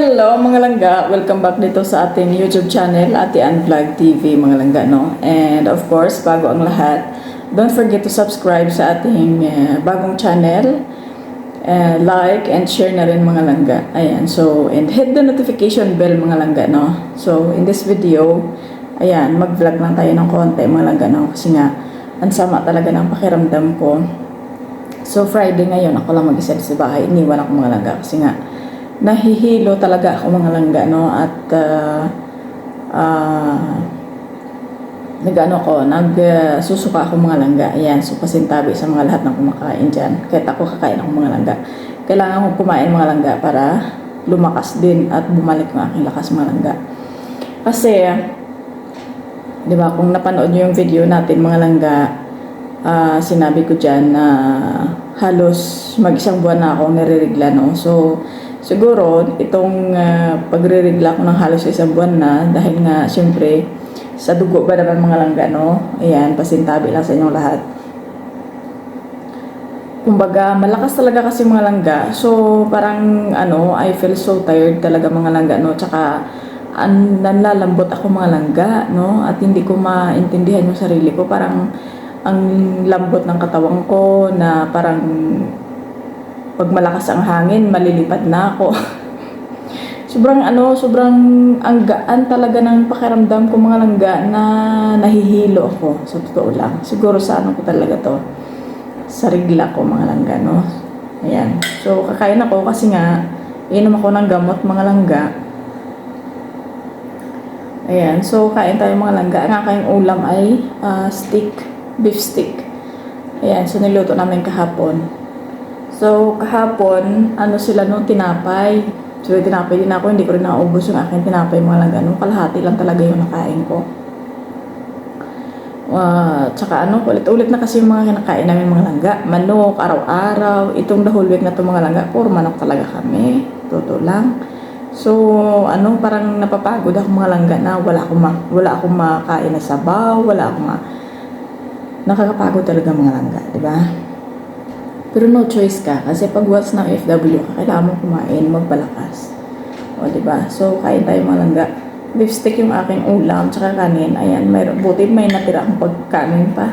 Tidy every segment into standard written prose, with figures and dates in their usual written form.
Hello mga langga! Welcome back dito sa ating YouTube channel, Ate Ann Vlog TV mga langga, no? And of course, bago ang lahat, don't forget to subscribe sa ating bagong channel. Like and share na rin mga langga. Ayan, so, and hit the notification bell mga langga, no? So, in this video, ayan, mag-vlog lang tayo ng konti mga langga, no? Kasi nga, ang sama talaga ng pakiramdam ko. So, Friday ngayon, ako lang mag-isa sa bahay. Iniwan ako mga langga kasi nga, nahihilo talaga ako mga langga, no? At nagsusuka ako mga langga. Ayan, so pasintabi sa mga lahat ng kumakain dyan. Kahit ako kakain ako mga langga. Kailangan kong kumain mga langga para lumakas din at bumalik ng aking lakas mga langga. Kasi, di ba, kung napanood nyo yung video natin mga langga, sinabi ko dyan na halos mag-isang buwan na ako nire-regla, no? So, siguro, itong pagre-regla ko ng halos isang buwan na dahil nga, siyempre, sa dugo ba naman mga langga, no? Ayan, pasintabi lang sa inyong lahat. Kumbaga, malakas talaga kasi mga langga. So, parang, I feel so tired talaga mga langga, no? Tsaka, nanlalambot ako mga langga, no? At hindi ko maintindihan yung sarili ko. Parang, ang lambot ng katawan ko na parang pag malakas ang hangin, malilipad na ako. sobrang ang gaan talaga ng pakiramdam ko mga langga na nahihilo ako, sa totoo lang. Siguro sa ko talaga to, sa regla ko mga langga, no? Ayan. So, kakain ako kasi nga, inom ako ng gamot mga langga. Ayan. So, kain tayo mga langga. Ang aking ulam ay beef stick. Ayan. So, niluto namin kahapon. So, kahapon, sila nung tinapay. So, tinapay din ako. Hindi ko rin naubos yung aking tinapay mga langga. Kalahati lang talaga yung nakain ko. Tsaka ulit-ulit na kasi yung mga kinakain namin mga langga. Manok, araw-araw. Itong the whole week na itong mga langga, puro manok talaga kami. Totoo lang. So, parang napapagod ako mga langga na wala akong makain na sabaw, nakakapagod talaga mga langga, di ba? Pero no choice ka kasi pag once ng FW ka, kailangan mo kumain, magpalakas. O, diba? So, kain tayo mga langga. Beef stick yung aking ulam, tsaka kanin. Ayan, buti may natira akong pagkanin pa.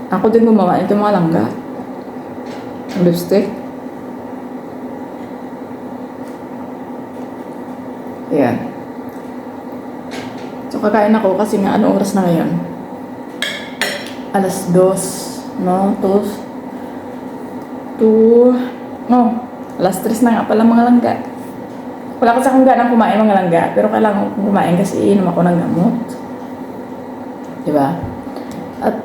Ako din gumawa ito mga langga. Beef stick. Ayan. So, kakain ako kasi nga, anong oras na ngayon? Alas 2, no? Alas 3 na nga pala mga langga. Wala kasi akong ganang kumain mga langga, pero kailangan kong kumain kasi inom ako ng gamot. Diba? At,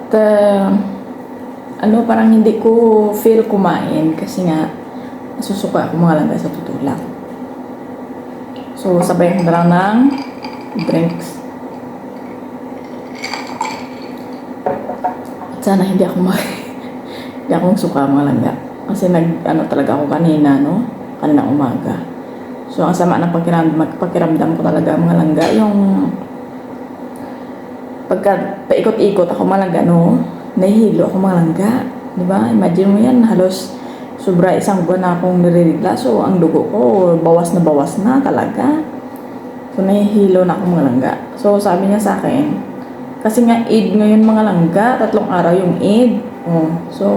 parang hindi ko feel kumain kasi nga, nasusuka ako mga langga sa totoo lang. So, sabay ko na lang ng drinks. Sana hindi akong suka mga langga. Kasi talaga ako kanina, no? Kanina umaga. So, ang sama ng pakiramdam ko talaga mga langga. Yung pagka paikot-ikot ako mga langga, no? Nahihilo ako mga langga. Diba? Imagine mo yan, halos sobra isang buwan na akong nire-regla. So, ang dugo ko, bawas na talaga. So, nahihilo na ako mga langga. So, sabi niya sa akin, kasi nga, Eid ngayon mga langga, 3 araw yung Eid. So,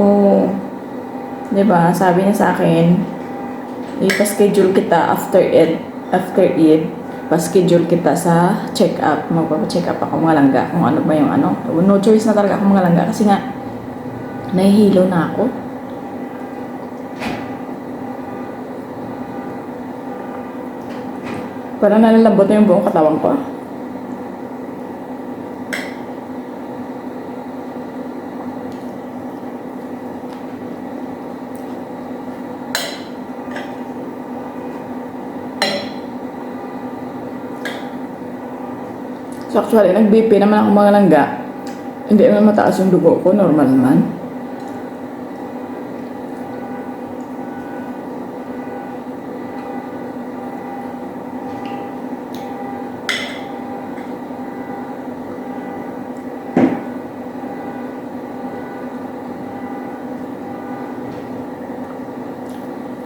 diba, sabi niya sa akin, ipa-schedule kita after Eid, pa-schedule kita sa check-up. Magpapa-check up ako mga langga, kung ano ba yung No choice na talaga ako mga langga, kasi nga, nahihilo na ako. Parang nalalambot na yung buong katawan ko. So actually, nag-BP naman ako mga langga. Hindi naman mataas yung dugo ko, normal naman.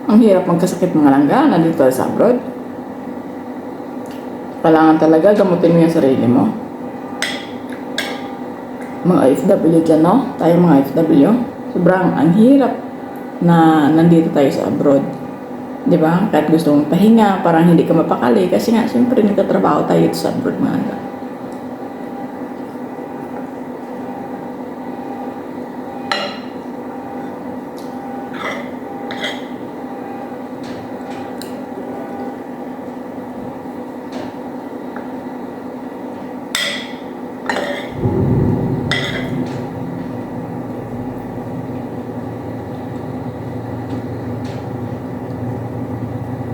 Ang hirap magkasakit mga langga, nandito tayo sa abroad. Kailangan talaga gamutin mo yung sarili mo. Mga OFW dyan, no? Tayo mga OFW. Sobrang ang hirap na nandito tayo sa abroad. Di ba? Kahit gusto mong pahinga, parang hindi ka mapakali. Kasi nga, siyempre nagtatrabaho tayo sa abroad mga langga.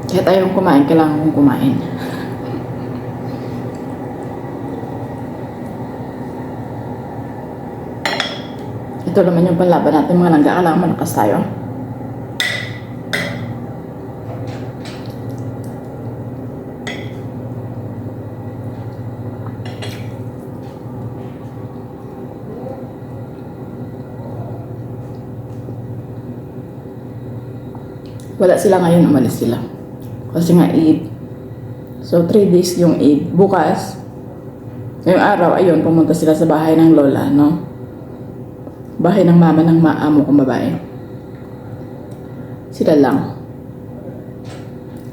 Kaya tayong kumain, kailangan kong kumain. Ito naman yung panlaban natin mga langga, kailangan malakas tayo. Wala sila ngayon, umalis sila. Kasi nga Eid. So 3 days yung Eid. Bukas, ngayong araw, ayun, pumunta sila sa bahay ng lola, no? Bahay ng mama ng maamo kong babae. Sila lang.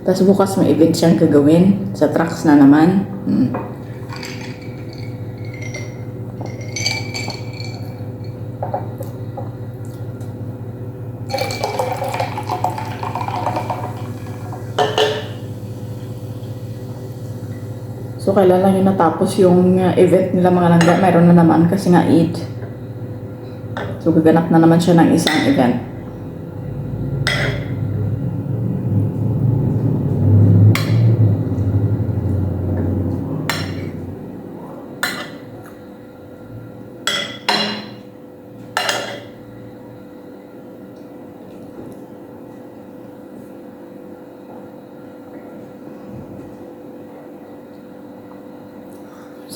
Tapos bukas may event siyang gagawin. Sa trucks na naman. So, kailan lang yung natapos yung event nila mga langga. Mayroon na naman kasi nga Eid. So, gaganap na naman siya ng isang event.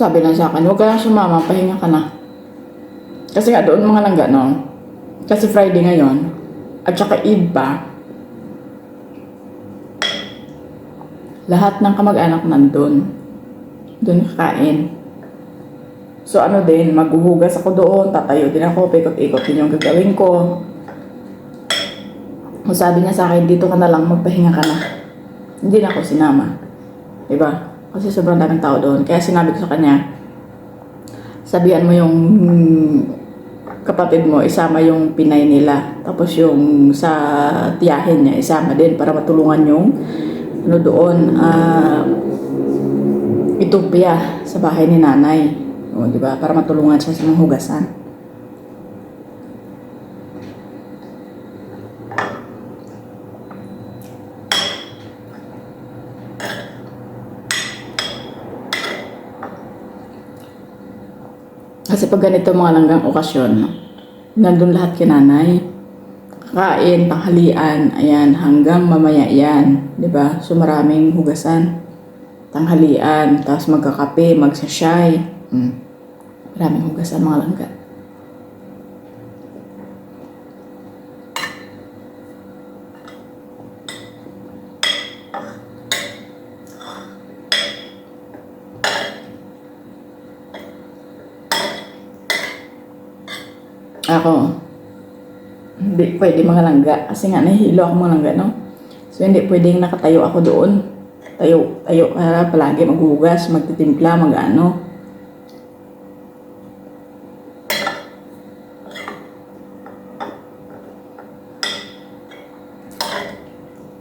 Sabi na sa akin, huwag ka lang sumama, pahinga ka na. Kasi nga doon mga langga, no? Kasi Friday ngayon, at saka Eid pa, lahat ng kamag-anak nandun. Doon kakain. So ano din, maghuhugas ako doon, tatayo din ako, pikot-ikot din yung gagawin ko. So sabi niya sa akin, dito ka na lang, magpahinga ka na. Hindi na ako sinama. Diba? Kasi sobrang daming tao doon. Kaya sinabi ko sa kanya, sabihan mo yung kapatid mo, isama yung Pinay nila. Tapos yung sa tiyahin niya, isama din para matulungan yung ano doon, Ethiopia sa bahay ni nanay. O, diba? Para matulungan siya sa mga hugasan. Kasi pag ganito mga langgang okasyon, nandun lahat kay nanay. Kakain, tanghalian, ayan, hanggang mamaya yan. Diba? So maraming hugasan. Tanghalian, tapos magkakape, magsasyay. Maraming hugasan mga langga. Ako, hindi pwede mga langga. Kasi nga nahihilo ako mga langga, no? So hindi pwedeng nakatayo ako doon. Tayo palagi maghugas, magtitimpla, mag-ano.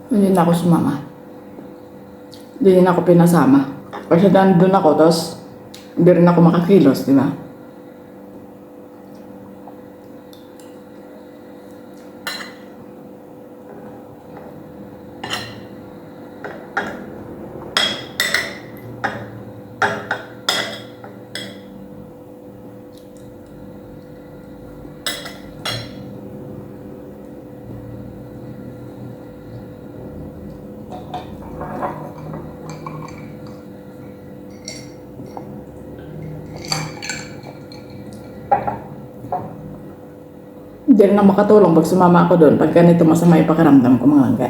Hindi na ako sumama. Hindi na ako pinasama. Kasi doon ako, tapos hindi rin ako makakilos, di ba? Hindi rin na makatulong pag sumama ako doon. Pag ganito masama yung pakiramdam ko mga langga.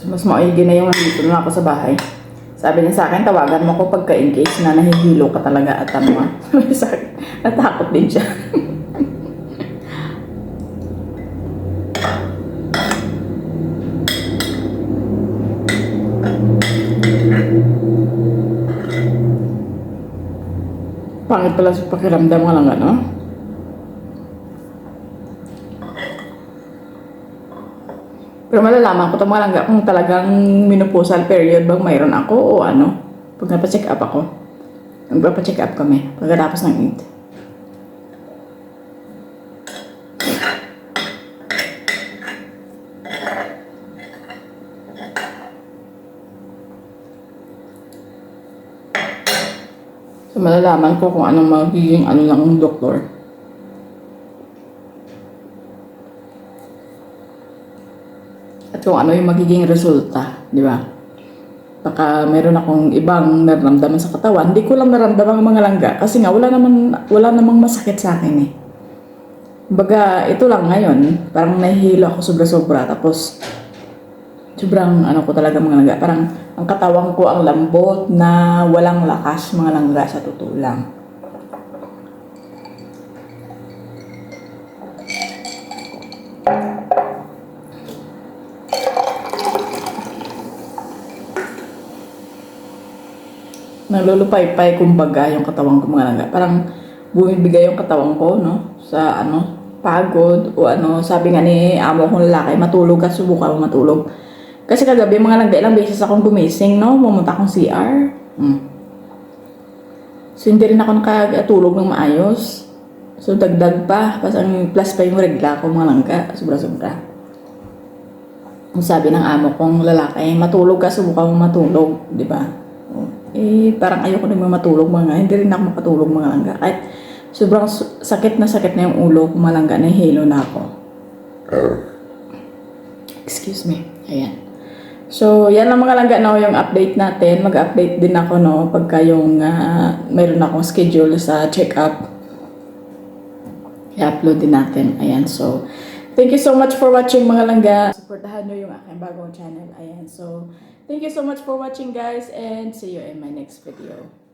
So, mas maigi na yung nandito na ako sa bahay. Sabi niya sa akin, tawagan mo ko pagka in case na nahihilo ka talaga at ano. Sa akin, natakot din siya. Pangit pala sa pakiramdam nga lang ano. Pero malalaman ko ito mga langga kung talagang menopausal period bang mayroon ako o ano. Pag napacheck up ako. Magpapacheck up kami pagkatapos ng Eid. So malalaman ko kung anong magiging ano ng doktor. At kung ano yung magiging resulta, di ba? Baka meron akong ibang nararamdaman sa katawan. Hindi ko lang naramdaman ang mga langga kasi nga wala namang masakit sa akin eh. Baga, ito lang ngayon, parang nahihilo ako sobra-sobra tapos sobrang ano ko talaga mga langga. Parang ang katawan ko ang lambot na walang lakas mga langga sa totoo lang. Nalulupay-pay kumbaga yung katawan ko mga langga. Parang bumibigay yung katawan ko, no? Sa ano, pagod o ano. Sabi nga ni amo kong lalaki, matulog ka, subukan mo matulog. Kasi kagabi mga langga, ilang beses akong gumising, no? Pumunta akong CR. So hindi rin ako nakatulog ng maayos. So dagdag pa, plus pa yung regla ko mga langga. Sobra-sobra. Sabi ng amo kong lalaki, matulog ka, subukan mo matulog, di ba? Eh, parang ayoko naman matulog mga, hindi rin ako makatulog mga langga. Kahit sobrang sakit na yung ulo ko mga langga, nahihilo na ako. Excuse me. Ayan. So, yan lang mga langga, no, yung update natin. Mag-update din ako, no, pagka yung mayroon akong schedule sa check-up. I-upload din natin. Ayan, so, thank you so much for watching mga langga. Supportahan nyo yung aking bagong channel. Ayan, so, thank you so much for watching guys and see you in my next video.